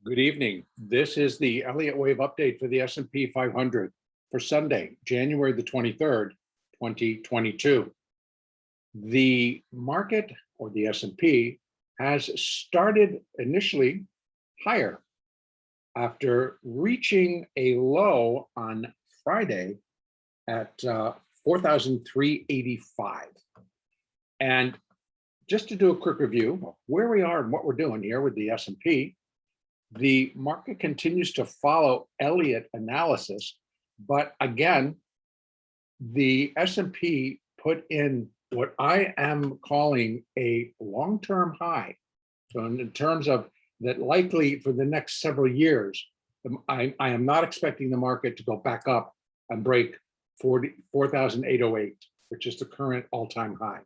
Good evening. This is the Elliott wave update for the S&P 500 for Sunday, January the 23rd, 2022. The market, or the S&P, has started initially higher after reaching a low on Friday at 4,385. And just to do a quick review of where we are and what we're doing here with the S&P, the market continues to follow Elliott analysis, but again, the S&P put in what I am calling a long-term high. So in terms of that, likely for the next several years, I am not expecting the market to go back up and break 4,808, which is the current all-time high.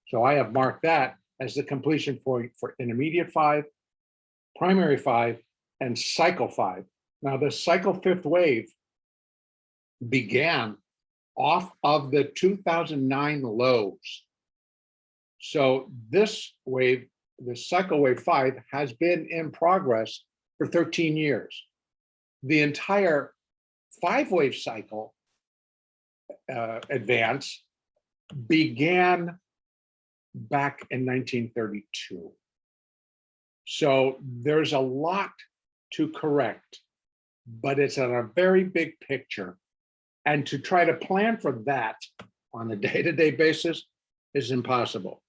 So I have marked that as the completion point for intermediate 5, primary 5, and cycle 5. Now the cycle 5th wave began off of the 2009 lows. So this wave, the cycle wave 5, has been in progress for 13 years. The entire 5-wave cycle advance began back in 1932. So there's a lot to correct, but it's on a very big picture. And to try to plan for that on a day-to-day basis is impossible.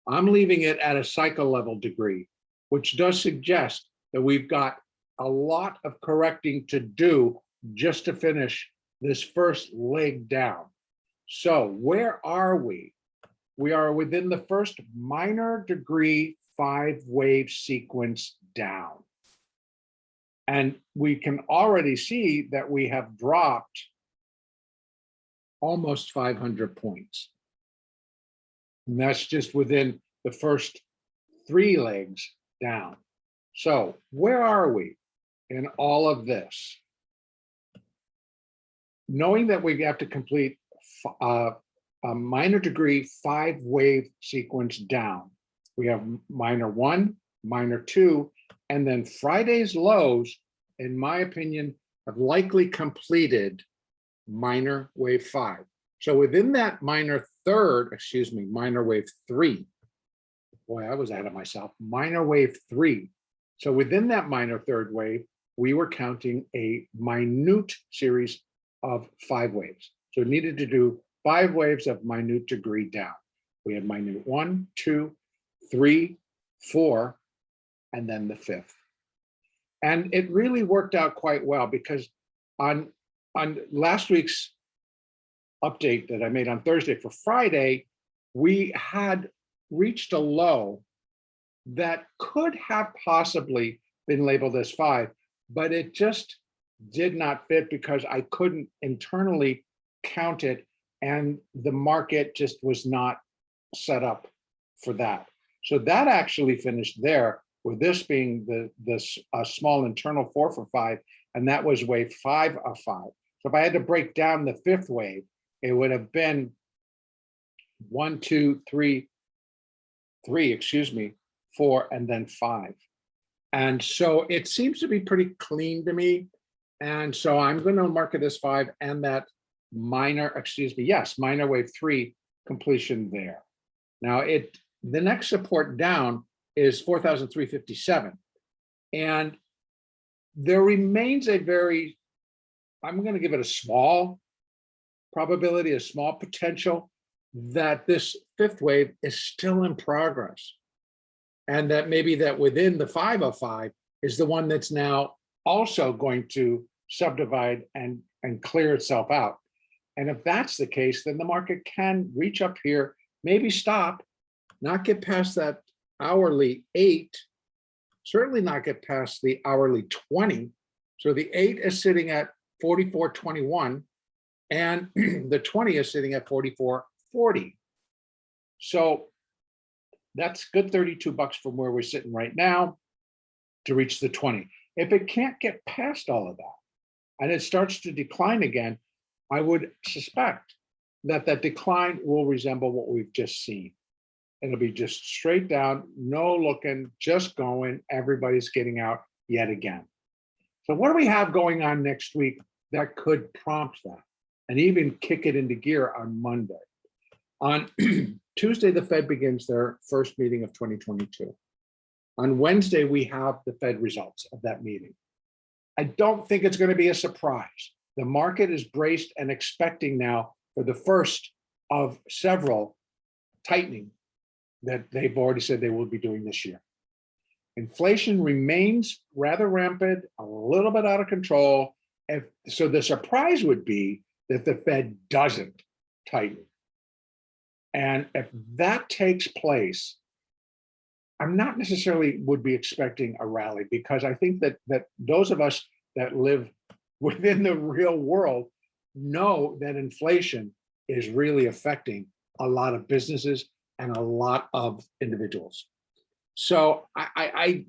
I'm leaving it at a cycle level degree, which does suggest that we've got a lot of correcting to do just to finish this first leg down. So where are we? We are within the first minor degree 5-wave sequence down. And we can already see that we have dropped almost 500 points. And that's just within the first 3 legs down. So where are we in all of this? Knowing that we have to complete a minor degree 5-wave sequence down. We have minor 1, minor 2, and then Friday's lows, in my opinion, have likely completed minor wave 5. So within that minor wave 3, boy, I was ahead of myself, minor wave 3. So within that minor 3rd wave, we were counting a minute series of 5 waves. So it needed to do 5 waves of minute degree down. We had minute 1, 2, 3, 4, and then the 5th. And it really worked out quite well because on last week's update that I made on Thursday for Friday, we had reached a low that could have possibly been labeled as 5, but it just did not fit because I couldn't internally count it, and the market just was not set up for that. So that actually finished there, with this being the small internal 4 for 5, and that was wave 5 of 5. So if I had to break down the 5th wave, it would have been 1, 2, 3, 4, and then 5. And so it seems to be pretty clean to me. And so I'm going to mark it as 5 and that minor wave 3 completion there. Now the next support down is 4,357. And there remains a very, I'm going to give it a small probability, a small potential that this 5th wave is still in progress. And that maybe that within the 5 of 5 is the one that's now also going to subdivide and clear itself out. And if that's the case, then the market can reach up here, maybe stop, not get past that hourly 8, certainly not get past the hourly 20. So the 8 is sitting at 44.21 and the 20 is sitting at 44.40. So that's good $32 from where we're sitting right now to reach the 20. If it can't get past all of that and it starts to decline again, I would suspect that that decline will resemble what we've just seen. It'll be just straight down, no looking, just going. Everybody's getting out yet again. So what do we have going on next week that could prompt that and even kick it into gear on Monday? On Tuesday, the Fed begins their first meeting of 2022. On Wednesday, we have the Fed results of that meeting. I don't think it's going to be a surprise. The market is braced and expecting now for the first of several tightening that they've already said they will be doing this year. Inflation remains rather rampant, a little bit out of control. So the surprise would be that the Fed doesn't tighten. And if that takes place, I'm not necessarily would be expecting a rally, because I think that those of us that live within the real world know that inflation is really affecting a lot of businesses and a lot of individuals. So I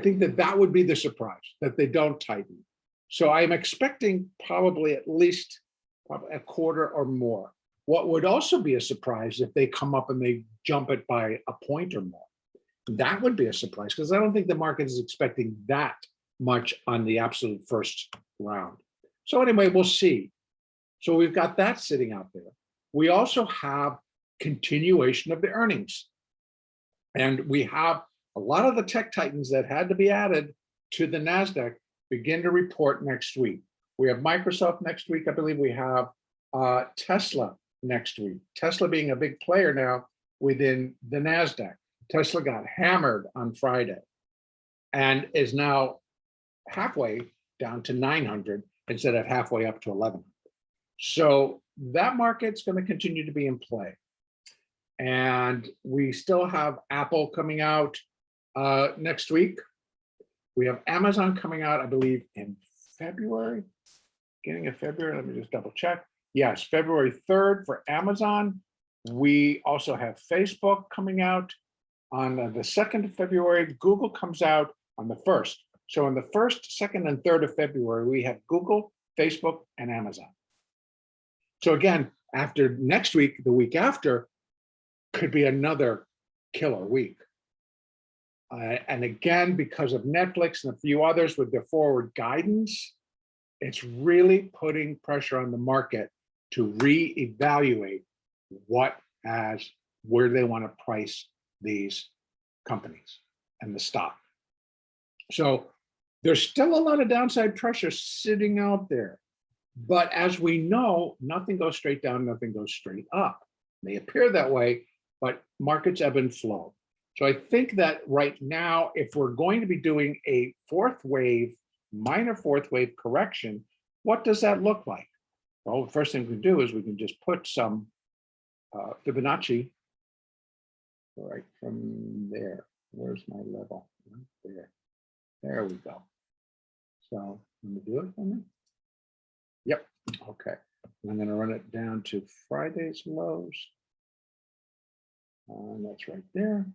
think that would be the surprise, that they don't tighten. So I'm expecting probably at least a quarter or more. What would also be a surprise if they come up and they jump it by a point or more. That would be a surprise, because I don't think the market is expecting that much on the absolute first round. So anyway, we'll see. So we've got that sitting out there. We also have continuation of the earnings. And we have a lot of the tech titans that had to be added to the NASDAQ begin to report next week. We have Microsoft next week. I believe we have Tesla next week. Tesla being a big player now within the NASDAQ. Tesla got hammered on Friday and is now halfway down to 900 instead of halfway up to 1100. So that market's going to continue to be in play. And we still have Apple coming out next week. We have Amazon coming out, I believe, in February, beginning of February. Let me just double check. Yes, February 3rd for Amazon. We also have Facebook coming out on the 2nd of February. Google comes out on the 1st. So on the 1st, 2nd, and 3rd of February, we have Google, Facebook, and Amazon. So again, after next week, the week after, could be another killer week. And again, because of Netflix and a few others with their forward guidance, it's really putting pressure on the market to reevaluate where they want to price these companies and the stock. So there's still a lot of downside pressure sitting out there. But as we know, nothing goes straight down, nothing goes straight up. They appear that way, but markets ebb and flow. So I think that right now, if we're going to be doing a minor fourth wave correction, what does that look like? Well, the first thing we can do is we can just put some Fibonacci right from there. Where's my level? Right there. There we go. So let me do it for me. Yep. Okay. I'm going to run it down to Friday's lows. And that's right there.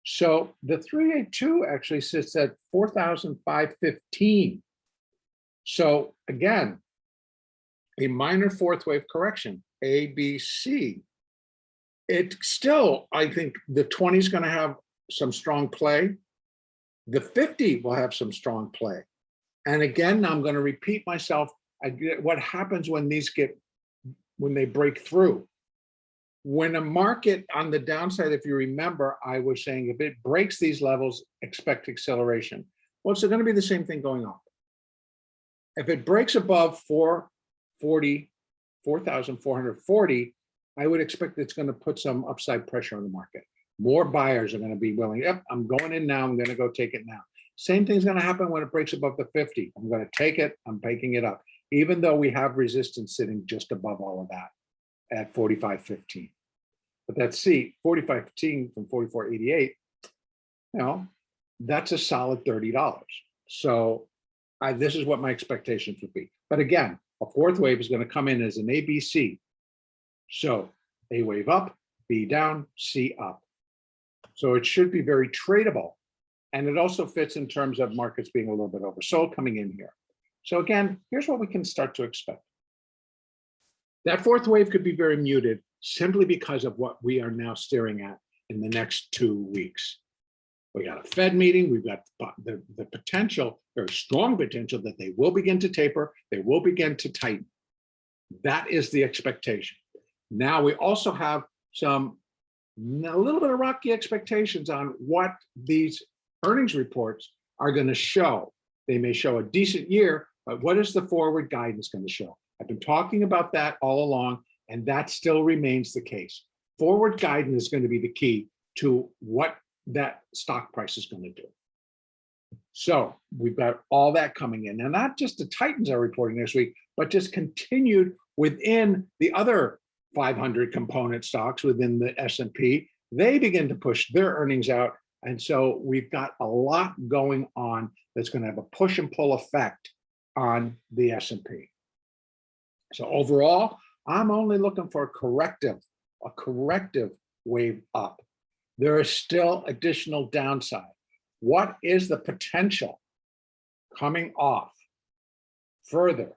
So the 382 actually sits at 4,515. So again, a minor fourth wave correction, A, B, C. It still, I think the 20 is going to have some strong play. The 50 will have some strong play. And again, I'm going to repeat myself. What happens when they break through? When a market on the downside, if you remember, I was saying if it breaks these levels, expect acceleration. Well, it's going to be the same thing going up. If it breaks above 4,440, I would expect it's going to put some upside pressure on the market. More buyers are going to be willing. Yep, I'm going in now. I'm going to go take it now. Same thing's going to happen when it breaks above the 50. I'm going to take it. I'm picking it up, even though we have resistance sitting just above all of that at 45.15. But that's 45.15 from 44.88. That's a solid $30. So this is what my expectations would be. But again, a fourth wave is going to come in as an ABC. So A wave up, B down, C up. So it should be very tradable. And it also fits in terms of markets being a little bit oversold coming in here. So again, here's what we can start to expect. That fourth wave could be very muted simply because of what we are now staring at in the next 2 weeks. We got a Fed meeting. We've got the potential, very strong potential that they will begin to taper. They will begin to tighten. That is the expectation. Now we also have a little bit of rocky expectations on what these earnings reports are going to show. They may show a decent year, but what is the forward guidance going to show? I've been talking about that all along, and that still remains the case. Forward guidance is going to be the key to what that stock price is going to do. So we've got all that coming in. And not just the Titans are reporting this week, but just continued within the other 500 component stocks within the S&P. They begin to push their earnings out. And so we've got a lot going on that's going to have a push and pull effect on the S&P. So overall, I'm only looking for a corrective wave up. There is still additional downside. What is the potential coming off further?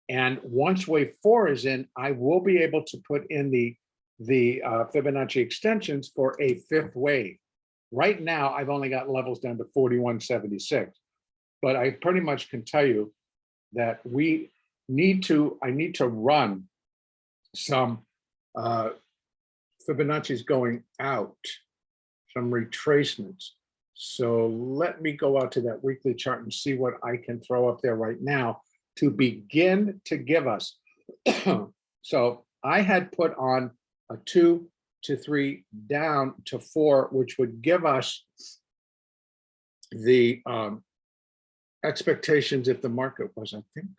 And once wave 4 is in, I will be able to put in the Fibonacci extensions for a 5th wave. Right now, I've only got levels down to 41.76, but I pretty much can tell you that I need to run some Fibonacci's going out, some retracements. So let me go out to that weekly chart and see what I can throw up there right now to begin to give us. So I had put on a 2 to 3 down to 4, which would give us the expectations if the market was, I think.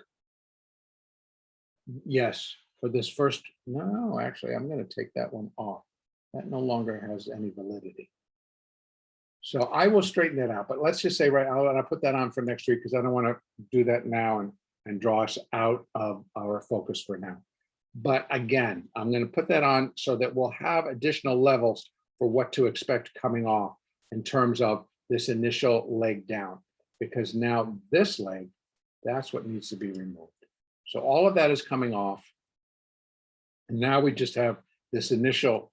Yes, for this first, no, actually, I'm going to take that one off. That no longer has any validity. So I will straighten that out, but let's just say I'll put that on for next week because I don't want to do that now and draw us out of our focus for now. But again, I'm going to put that on so that we'll have additional levels for what to expect coming off in terms of this initial leg down, because now this leg, that's what needs to be removed. So all of that is coming off. And now we just have this initial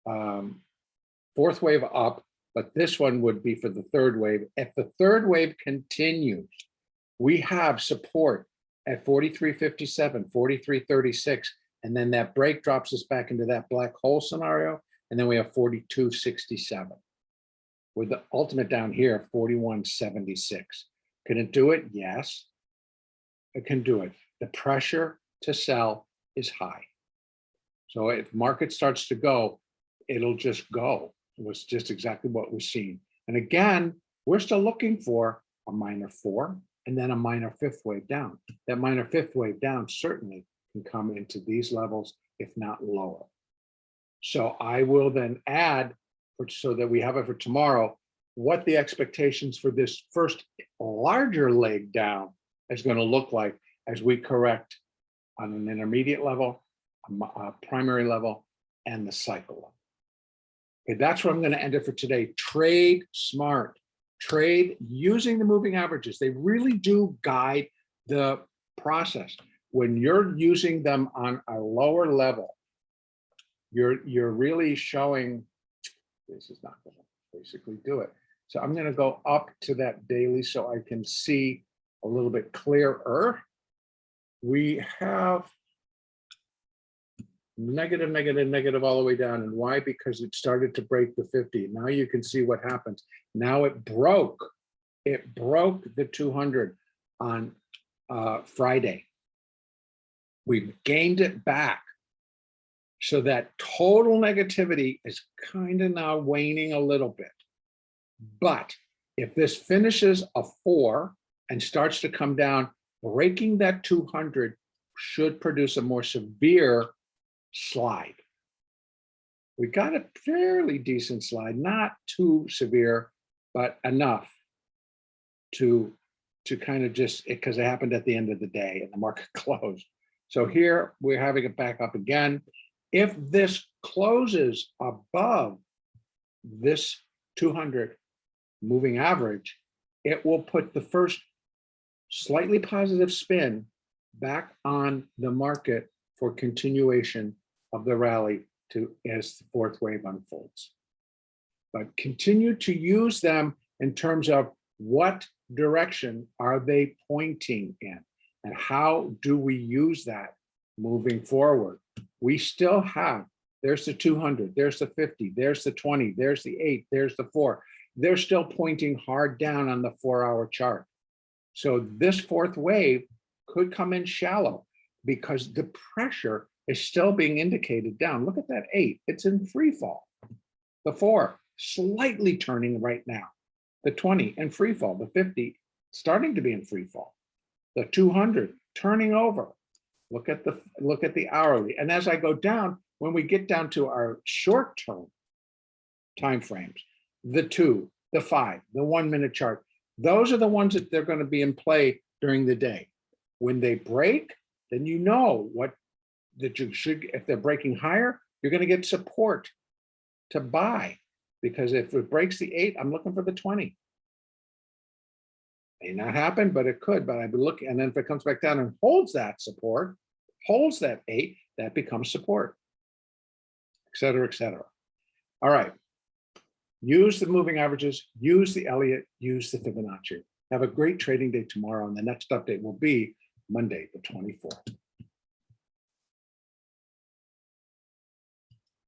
4th wave up, but this one would be for the 3rd wave. If the 3rd wave continues, we have support at 43.57, 43.36, and then that break drops us back into that black hole scenario, and then we have 42.67 with the ultimate down here, 41.76. Can it do it? Yes, it can do it. The pressure to sell is high. So if market starts to go, it'll just go. It was just exactly what we've seen. And again, we're still looking for a minor 4 and then a minor 5th wave down. That minor 5th wave down certainly can come into these levels, if not lower. So I will then add, so that we have it for tomorrow, what the expectations for this first larger leg down is going to look like as we correct on an intermediate level, a primary level, and the cycle level. Okay, that's where I'm going to end it for today. Trade smart. Trade using the moving averages. They really do guide the process. When you're using them on a lower level, you're really showing this is not going to basically do it. So I'm going to go up to that daily so I can see a little bit clearer. We have negative, negative, negative all the way down. And why? Because it started to break the 50. Now you can see what happens. Now it broke the 200 on Friday. We've gained it back. So that total negativity is kind of now waning a little bit. But if this finishes a 4 and starts to come down, breaking that 200 should produce a more severe slide. We got a fairly decent slide, not too severe, but enough to kind of just, because it happened at the end of the day and the market closed. So here we're having it back up again. If this closes above this 200 moving average, it will put the first slightly positive spin back on the market for continuation of the rally as the 4th wave unfolds. but continue to use them in terms of what direction are they pointing in and how do we use that moving forward. We still have, there's the 200, there's the 50, there's the 20, there's the 8, there's the 4. They're still pointing hard down on the 4-hour chart. So this fourth wave could come in shallow because the pressure is still being indicated down. Look at that 8, it's in free fall. The 4 slightly turning right now. The 20 in free fall, the 50 starting to be in free fall. The 200 turning over. Look at the hourly. And as I go down, when we get down to our short-term time frames, the 2, the 5, the 1-minute chart, those are the ones that they're going to be in play during the day. When they break, then you know what that you should, if they're breaking higher, you're going to get support to buy, because if it breaks the 8, I'm looking for the 20. May not happen, but it could. But I'd be looking, and then if it comes back down and holds that support, holds that 8, that becomes support, et cetera, et cetera. All right. Use the moving averages, use the Elliott, use the Fibonacci. Have a great trading day tomorrow, and the next update will be Monday, the 24th.